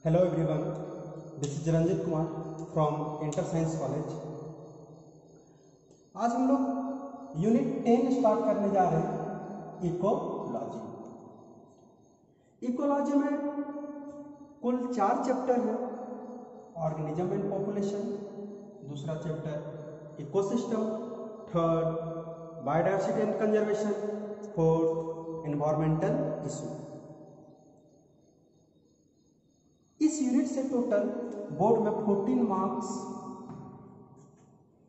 Hello everyone, this is Ranjit Kumar from Inter Science College। आज हम लोग unit 10 start करने जा रहे हैं इकोलॉजी। इकोलॉजी में कुल 4 चैप्टर हैं। ऑर्गेनिज्म एंड पॉपुलेशन, दूसरा chapter ecosystem, third biodiversity and conservation, fourth environmental issue. इस यूनिट से टोटल बोर्ड में 14 मार्क्स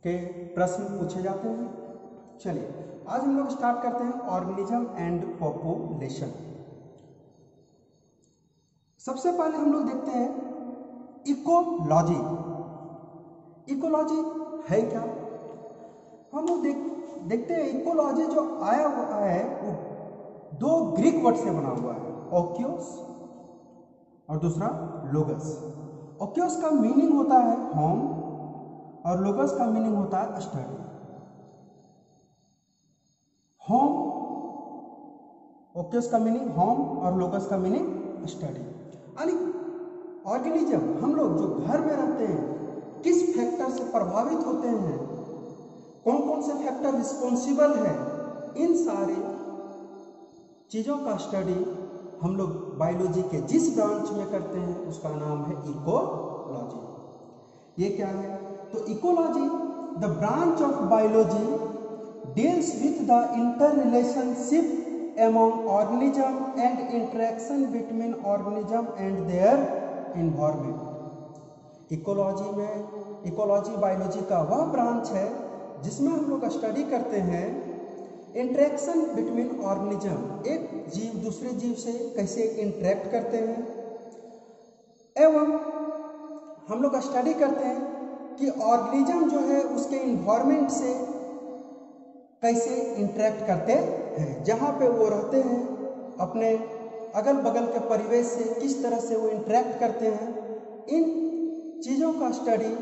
के प्रश्न पूछे जाते हैं। चलिए आज हम लोग स्टार्ट करते हैं ऑर्गेनिज्म एंड पॉपुलेशन। सबसे पहले हम लोग देखते हैं इकोलॉजी। इकोलॉजी है क्या? हम लोग देखते हैं इकोलॉजी जो आया हुआ है वो 2 ग्रीक वर्ड से बना हुआ है, ओक्योस और दूसरा लोगस। ओक्योस का मीनिंग होता है होम और लोगस का मीनिंग होता है स्टडी। होम, ओक्योस का मीनिंग होम और लोगस का मीनिंग स्टडी। यानी ऑर्गेनिज्म, हम लोग जो घर में रहते हैं, किस फैक्टर से प्रभावित होते हैं, कौन कौन से फैक्टर रिस्पॉन्सिबल है, इन सारे चीजों का स्टडी हम लोग बायोलॉजी के जिस ब्रांच में करते हैं उसका नाम है इकोलॉजी। ये क्या है? तो ecology the branch of biology deals with the inter relationship among organism and interaction between organism and their environment. Ecology biology का वह ब्रांच है जिसमें हम लोग स्टडी करते हैं इंटरेक्शन बिटवीन ऑर्गेनिज्म, एक जीव दूसरे जीव से कैसे इंटरेक्ट करते हैं, एवं हम लोग स्टडी करते हैं कि ऑर्गेनिज्म जो है उसके इन्वायरमेंट से कैसे इंटरेक्ट करते हैं, जहाँ पे वो रहते हैं अपने अगल बगल के परिवेश से किस तरह से वो इंटरेक्ट करते हैं। इन चीज़ों का स्टडी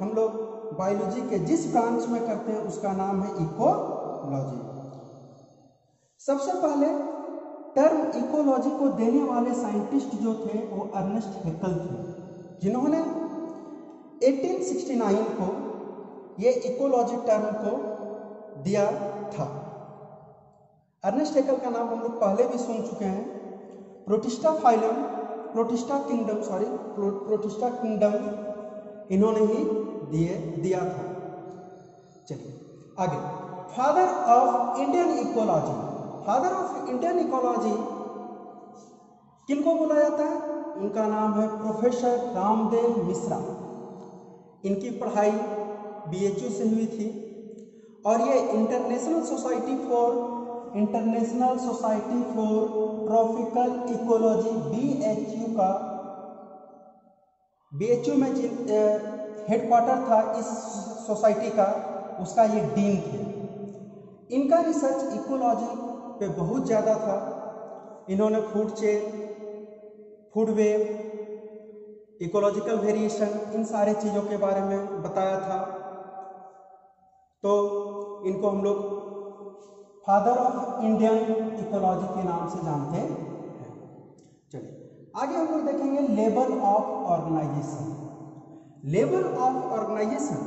हम लोग बायोलॉजी के जिस ब्रांच में करते हैं उसका नाम है इकोलॉजी। सबसे पहले टर्म इकोलॉजी को देने वाले साइंटिस्ट जो थे वो अर्नेस्ट हैकेल थे, जिन्होंने 1869 को ये इकोलॉजी टर्म को दिया था। अर्नेस्ट हैकेल का नाम हम लोग पहले भी सुन चुके हैं। प्रोटिस्टा किंगडम इन्होंने ही दिया था। चलिए आगे, father of Indian ecology. Father of Indian ecology किनको बोला जाता है? उनका नाम है प्रोफेसर रामदेव मिश्रा। इनकी पढ़ाई BHU से हुई थी और ये international society for tropical ecology BHU में हेडक्वार्टर था इस सोसाइटी का, उसका ये डीन थे। इनका रिसर्च इकोलॉजी पे बहुत ज़्यादा था। इन्होंने food chain, food web, ecological variation, इन सारे चीज़ों के बारे में बताया था। तो इनको हम लोग फादर ऑफ इंडियन इकोलॉजी के नाम से जानते हैं। चलिए आगे हम लोग देखेंगे level of organisation. Level of organisation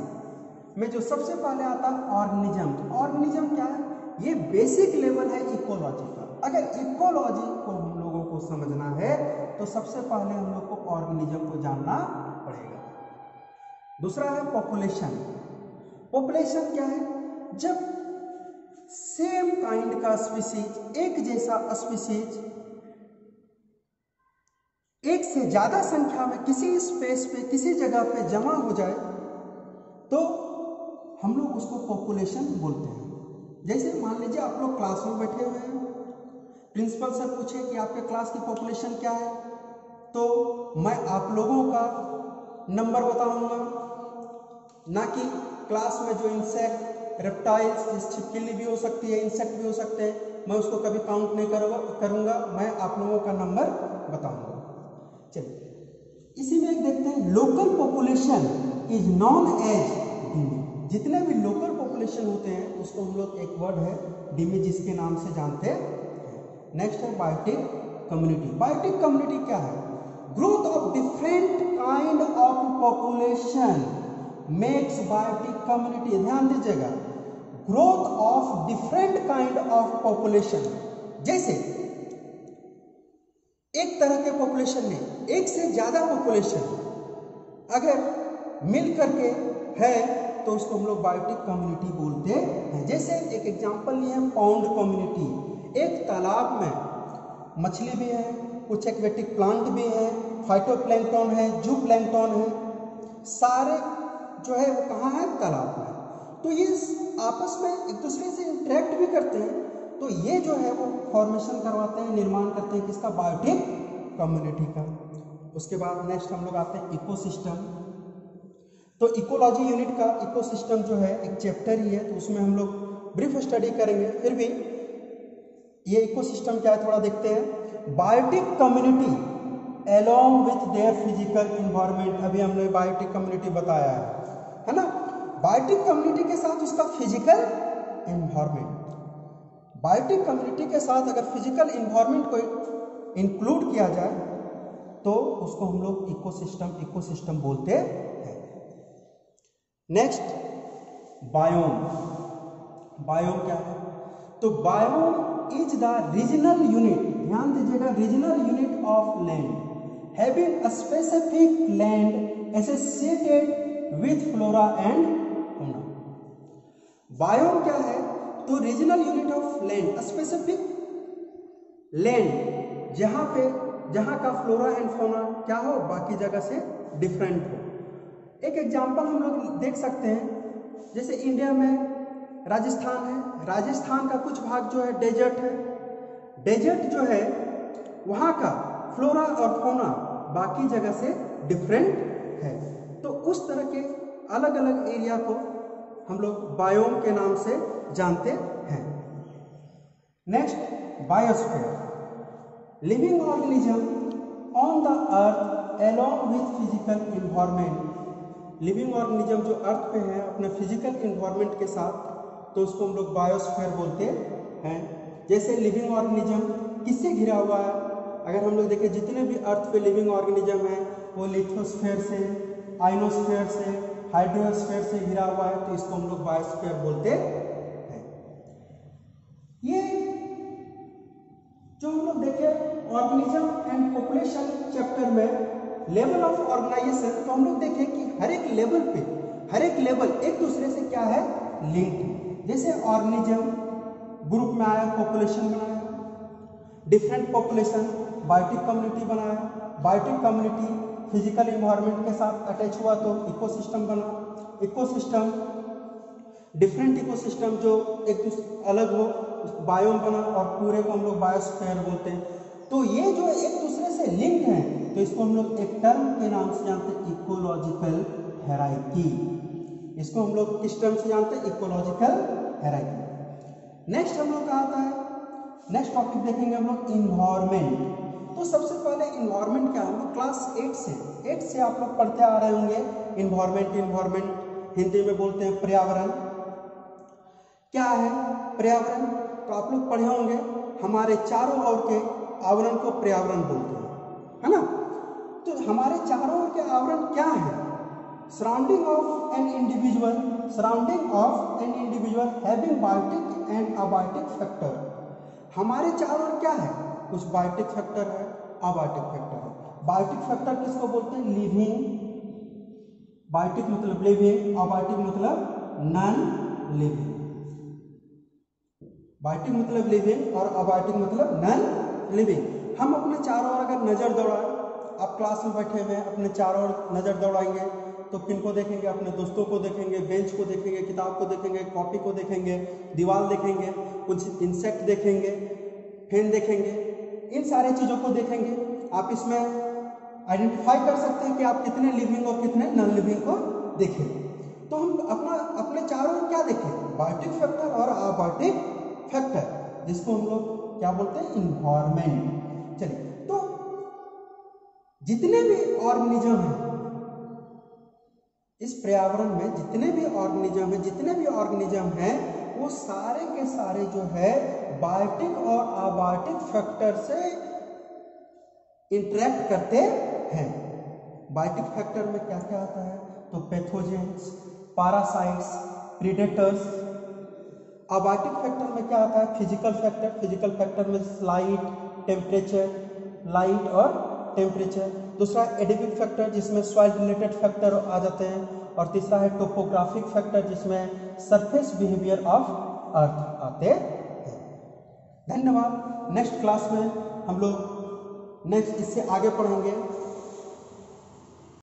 में जो सबसे पहले आता है ऑर्गेनिज्म। तो ऑर्गेनिज्म क्या है? ये बेसिक लेवल है इकोलॉजी का। अगर इकोलॉजी को हम लोगों को समझना है तो सबसे पहले हम लोग को ऑर्गेनिज्म को जानना पड़ेगा। दूसरा है पॉपुलेशन। पॉपुलेशन क्या है? जब सेम काइंड का स्पीसीज, एक जैसा स्पीसीज एक से ज्यादा संख्या में किसी स्पेस पे, किसी जगह पे जमा हो जाए तो हम लोग उसको पॉपुलेशन बोलते हैं। जैसे मान लीजिए आप लोग क्लास में बैठे हुए हैं, प्रिंसिपल से पूछे कि आपके क्लास की पॉपुलेशन क्या है, तो मैं आप लोगों का नंबर बताऊंगा, ना कि क्लास में जो इंसेक्ट, रेप्टाइल्स, जिस छिपकली भी हो सकती है, इंसेक्ट भी हो सकते हैं, मैं उसको कभी काउंट नहीं करूंगा, मैं आप लोगों का नंबर बताऊंगा। चलिए इसी में एक देखते हैं local population is non endemic. जितने भी लोकल पॉपुलेशन होते हैं उसको हम लोग एक वर्ड है डिमी जिसके नाम से जानते हैं। नेक्स्ट है बायोटिक कम्युनिटी। बायोटिक कम्युनिटी क्या है? Growth of different kind of population makes biotic community, ध्यान दीजिएगा, growth of different kind of population, जैसे एक तरह के पॉपुलेशन में एक से ज्यादा पॉपुलेशन अगर मिल करके है तो उसको हम लोग बायोटिक कम्युनिटी बोलते हैं। जैसे एक एग्जांपल लिए हैं पॉन्ड कम्युनिटी, एक तालाब में मछली भी है, कुछ एक्वेटिक प्लांट भी है, फाइटोप्लैंक्टन है, जू प्लैंक्टन है, सारे जो है वो कहाँ है, तालाब में। तो ये आपस में एक दूसरे से इंटरेक्ट भी करते हैं, तो ये जो है वो फॉर्मेशन करवाते हैं, निर्माण करते हैं किसका, बायोटिक कम्युनिटी का। उसके बाद नेक्स्ट हम लोग आते हैं इकोसिस्टम। तो इकोलॉजी यूनिट का इकोसिस्टम जो है एक चैप्टर ही है, तो उसमें हम लोग ब्रीफ स्टडी करेंगे। फिर भी ये इकोसिस्टम क्या है थोड़ा देखते हैं। Biotic community along with their physical environment, अभी हमने बायोटिक कम्युनिटी बताया है ना। बायोटिक कम्युनिटी के साथ उसका फिजिकल एनवायरमेंट, बायोटिक कम्युनिटी के साथ अगर फिजिकल एनवायरमेंट को इंक्लूड किया जाए तो उसको हम लोग इकोसिस्टम बोलते हैं। Next biome. बायोम क्या है, तो biome is the regional unit, ध्यान दीजिएगा, regional unit of land having a specific land associated with flora and fauna. Biome क्या है, तो regional unit of land, specific land जहां का फ्लोरा एंड फौना क्या हो, बाकी जगह से डिफरेंट हो। एक एग्जांपल हम लोग देख सकते हैं, जैसे इंडिया में राजस्थान है, राजस्थान का कुछ भाग जो है डेजर्ट है, डेजर्ट जो है वहां का फ्लोरा और फौना बाकी जगह से डिफरेंट है। तो उस तरह के अलग अलग एरिया को हम लोग बायोम के नाम से जानते हैं। Next biosphere, living organism on the earth along with physical environment, living organism जो अर्थ पे है अपने फिजिकल इन्वायरमेंट के साथ, तो उसको हम लोग बायोस्फीयर बोलते हैं। जैसे लिविंग ऑर्गेनिज्म किससे घिरा हुआ है, अगर हम लोग देखें जितने भी अर्थ पे लिविंग ऑर्गेनिज्म है वो लिथोस्फीयर से, आइनोस्फीयर से, हाइड्रोस्फीयर से घिरा हुआ है, तो इसको हम लोग बायोस्फीयर बोलते हैं। ये जो हम लोग देखें ऑर्गेनिज्म एंड पॉपुलेशन चैप्टर में लेवल ऑफ ऑर्गेनाइजेशन, तो हम लोग देखें कि हर एक लेवल पे, हर एक लेवल एक दूसरे से क्या है, लिंक। जैसे ऑर्गेनिज्म ग्रुप में आया, पॉपुलेशन बनाया, डिफरेंट पॉपुलेशन बायोटिक कम्युनिटी बनाया, बायोटिक कम्युनिटी फिजिकल इन्वायरमेंट के साथ अटैच हुआ तो इकोसिस्टम बना, इकोसिस्टम डिफरेंट इकोसिस्टम जो एक दूसरे अलग हो बायोम बना, और पूरे को हम लोग बायोस्फीयर बोलते हैं। तो ये जो एक दूसरे से लिंक है, तो इसको हम लोग एक टर्म के नाम से जानते हैं, इकोलॉजिकल हायरार्की। इसको हम लोग किस टर्म से जानते हैं, इकोलॉजिकल हायरार्की। नेक्स्ट हम लोग का आता है, नेक्स्ट टॉपिक देखेंगे हम लोग इन्वायरमेंट। तो सबसे पहले इन्वायरमेंट क्या है, हम लोग क्लास 8 से आप लोग पढ़ते आ रहे होंगे इन्वायरमेंट। इन्वायरमेंट हिंदी में बोलते हैं पर्यावरण। क्या है पर्यावरण, तो आप लोग पढ़े होंगे, हमारे चारों ओर के आवरण को पर्यावरण बोलते हैं, है ना। तो हमारे चारों ओर के आवरण क्या है, surrounding of an individual, surrounding of an individual having biotic and abiotic factor. हमारे चारों ओर क्या है, कुछ बायोटिक फैक्टर है, अबायोटिक फैक्टर है। बायोटिक फैक्टर किसको बोलते हैं, लिविंग, बायोटिक मतलब लिविंग, अबायोटिक मतलब नॉन लिविंग। बायोटिक मतलब लिविंग और अबायोटिक मतलब नॉन लिविंग। हम अपने चारों ओर अगर नजर दौड़ाएं, आप क्लास में बैठे हुए हैं, अपने चारों ओर नजर दौड़ाएंगे तो किन को देखेंगे, अपने दोस्तों को देखेंगे, बेंच को देखेंगे, किताब को देखेंगे, कॉपी को देखेंगे, दीवार देखेंगे, कुछ इंसेक्ट देखेंगे, फैन देखेंगे, इन सारे चीजों को देखेंगे। आप इसमें आइडेंटिफाई कर सकते हैं कि आप कितने लिविंग और कितने नॉन लिविंग को देखें। तो हम अपने चारों ओर क्या देखें, बायोटिक फैक्टर और अबायोटिक फैक्टर, जिसको हम लोग क्या बोलते हैं, इन्वायरमेंट। चलिए, तो जितने भी ऑर्गेनिज्म हैं इस पर्यावरण में, जितने भी ऑर्गेनिज्म हैं वो सारे के सारे जो है बायोटिक और अबायोटिक फैक्टर से इंटरेक्ट करते हैं। बायोटिक फैक्टर में क्या क्या आता है, तो pathogens, parasites, predators. Abiotic factor में क्या आता है, फिजिकल फैक्टर। फिजिकल फैक्टर में लाइट, टेम्परेचर, लाइट और टेम्परेचर। दूसरा एडिपिक फैक्टर जिसमें सॉइल रिलेटेड फैक्टर आ जाते हैं। और तीसरा है टोपोग्राफिक फैक्टर जिसमें सरफेस बिहेवियर ऑफ अर्थ आते हैं। धन्यवाद। नेक्स्ट क्लास में हम लोग इससे आगे पढ़ेंगे।